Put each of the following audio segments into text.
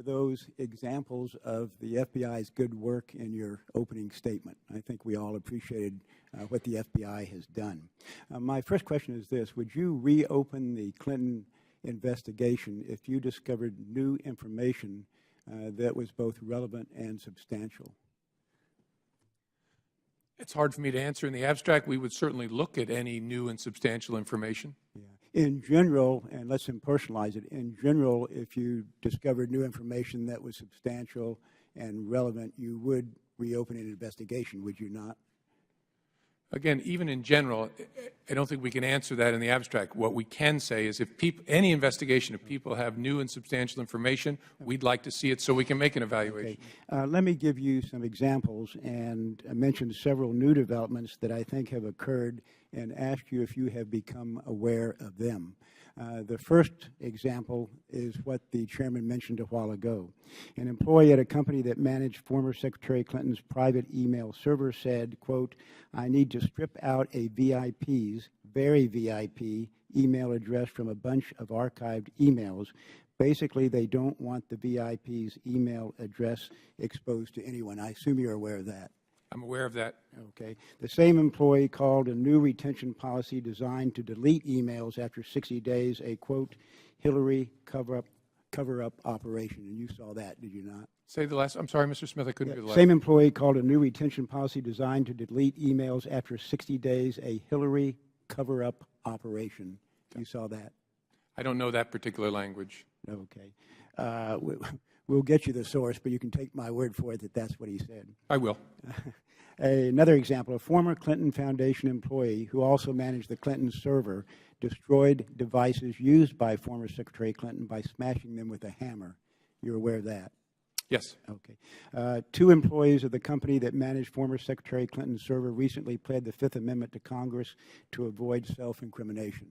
those examples of the FBI's good work in your opening statement. I think we all appreciated what the FBI has done. My first question is this: would you reopen the Clinton investigation if you discovered new information that was both relevant and substantial? It's hard for me to answer in the abstract. We would certainly look at any new and substantial information. Yeah. In general, and let's impersonalize it, in general, if you discovered new information that was substantial and relevant, you would reopen an investigation, would you not? Again, even in general, I don't think we can answer that in the abstract. What we can say is if any investigation, if people have new and substantial information, we'd like to see it so we can make an evaluation. Okay. Let me give you some examples and mention several new developments that I think have occurred and ask you if you have become aware of them. The first example is what the chairman mentioned a while ago. An employee at a company that managed former Secretary Clinton's private email server said, quote, "I need to strip out a VIP's, very VIP, email address from a bunch of archived emails. Basically, they don't want the VIP's email address exposed to anyone." I assume you're aware of that. I'm aware of that. Okay. The same employee called a new retention policy designed to delete emails after 60 days a, quote, Hillary cover-up operation. And you saw that, did you not? Say the last. I'm sorry, Mr. Smith, I couldn't hear the last. Same employee called a new retention policy designed to delete emails after 60 days a Hillary cover-up operation. Okay. You saw that? I don't know that particular language. Okay. We'll get you the source, but you can take my word for it that that's what he said. I will. Another example, a former Clinton Foundation employee who also managed the Clinton server destroyed devices used by former Secretary Clinton by smashing them with a hammer. You're aware of that? Yes. Okay. Two employees of the company that managed former Secretary Clinton's server recently pled the Fifth Amendment to Congress to avoid self-incrimination.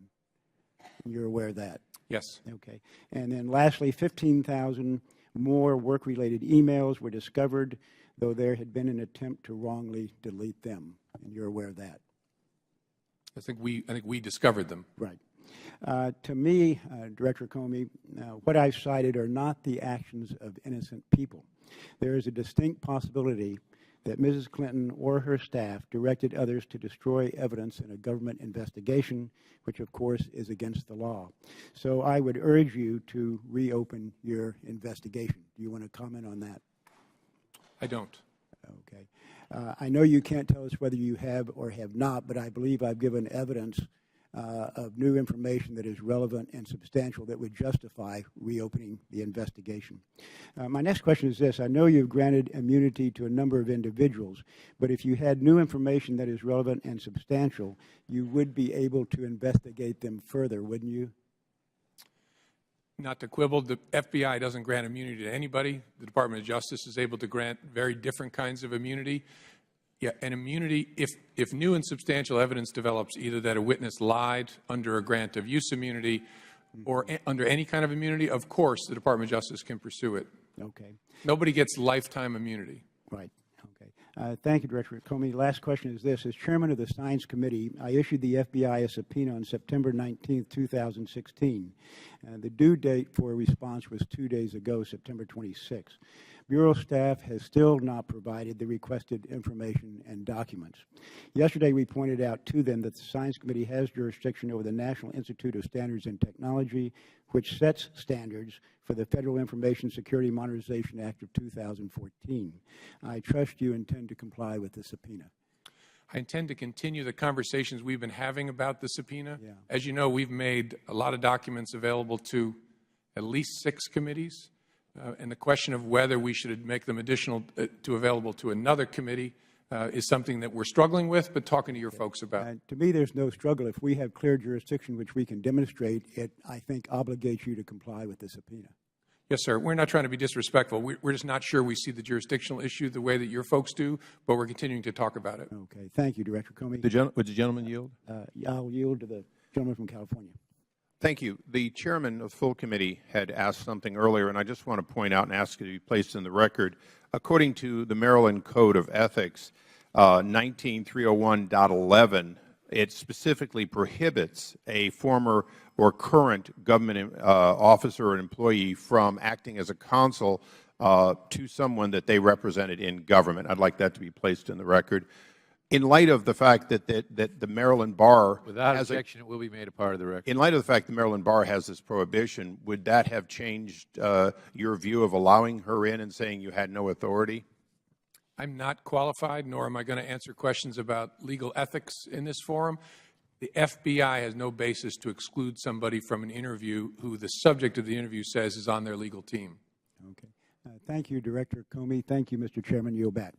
You're aware of that? Yes. Okay. And then lastly, 15,000 more work-related emails were discovered, though there had been an attempt to wrongly delete them. And you're aware of that? I think we discovered them. Right. To me, Director Comey, what I've cited are not the actions of innocent people. There is a distinct possibility that Mrs. Clinton or her staff directed others to destroy evidence in a government investigation, which of course is against the law. So I would urge you to reopen your investigation. Do you want to comment on that? I don't. Okay. I know you can't tell us whether you have or have not, but I believe I've given evidence of new information that is relevant and substantial that would justify reopening the investigation. My next question is this. I know you've granted immunity to a number of individuals, but if you had new information that is relevant and substantial, you would be able to investigate them further, wouldn't you? Not to quibble, the FBI doesn't grant immunity to anybody. The Department of Justice is able to grant very different kinds of immunity. Yeah, and immunity, if new and substantial evidence develops, either that a witness lied under a grant of use immunity or under any kind of immunity, of course the Department of Justice can pursue it. Okay. Nobody gets lifetime immunity. Right. Okay. Thank you, Director Comey. Last question is this. As chairman of the Science Committee, I issued the FBI a subpoena on September 19, 2016. The due date for a response was 2 days ago, September 26. Bureau staff has still not provided the requested information and documents. Yesterday, we pointed out to them that the Science Committee has jurisdiction over the National Institute of Standards and Technology, which sets standards for the Federal Information Security Modernization Act of 2014. I trust you intend to comply with the subpoena. I intend to continue the conversations we've been having about the subpoena. Yeah. As you know, we've made a lot of documents available to at least 6 committees. And the question of whether we should make them available to another committee is something that we're struggling with, but talking to your folks about. To me, there's no struggle. If we have clear jurisdiction which we can demonstrate, it, I think, obligates you to comply with the subpoena. Yes, sir. We're not trying to be disrespectful. We're just not sure we see the jurisdictional issue the way that your folks do, but we're continuing to talk about it. Okay. Thank you, Director Comey. Would the gentleman yield? I'll yield to the gentleman from California. Thank you. The chairman of the full committee had asked something earlier, and I just want to point out and ask it to be placed in the record. According to the Maryland Code of Ethics, 19301.11, it specifically prohibits a former or current government officer or employee from acting as a consul to someone that they represented in government. I'd like that to be placed in the record. In light of the fact that the Maryland Bar Without has objection, it will be made a part of the record. in light of the fact the Maryland Bar has this prohibition, would that have changed your view of allowing her in and saying you had no authority? I'm not qualified, nor am I going to answer questions about legal ethics in this forum. The FBI has no basis to exclude somebody from an interview who the subject of the interview says is on their legal team. Okay. Thank you, Director Comey. Thank you, Mr. Chairman. Yield back.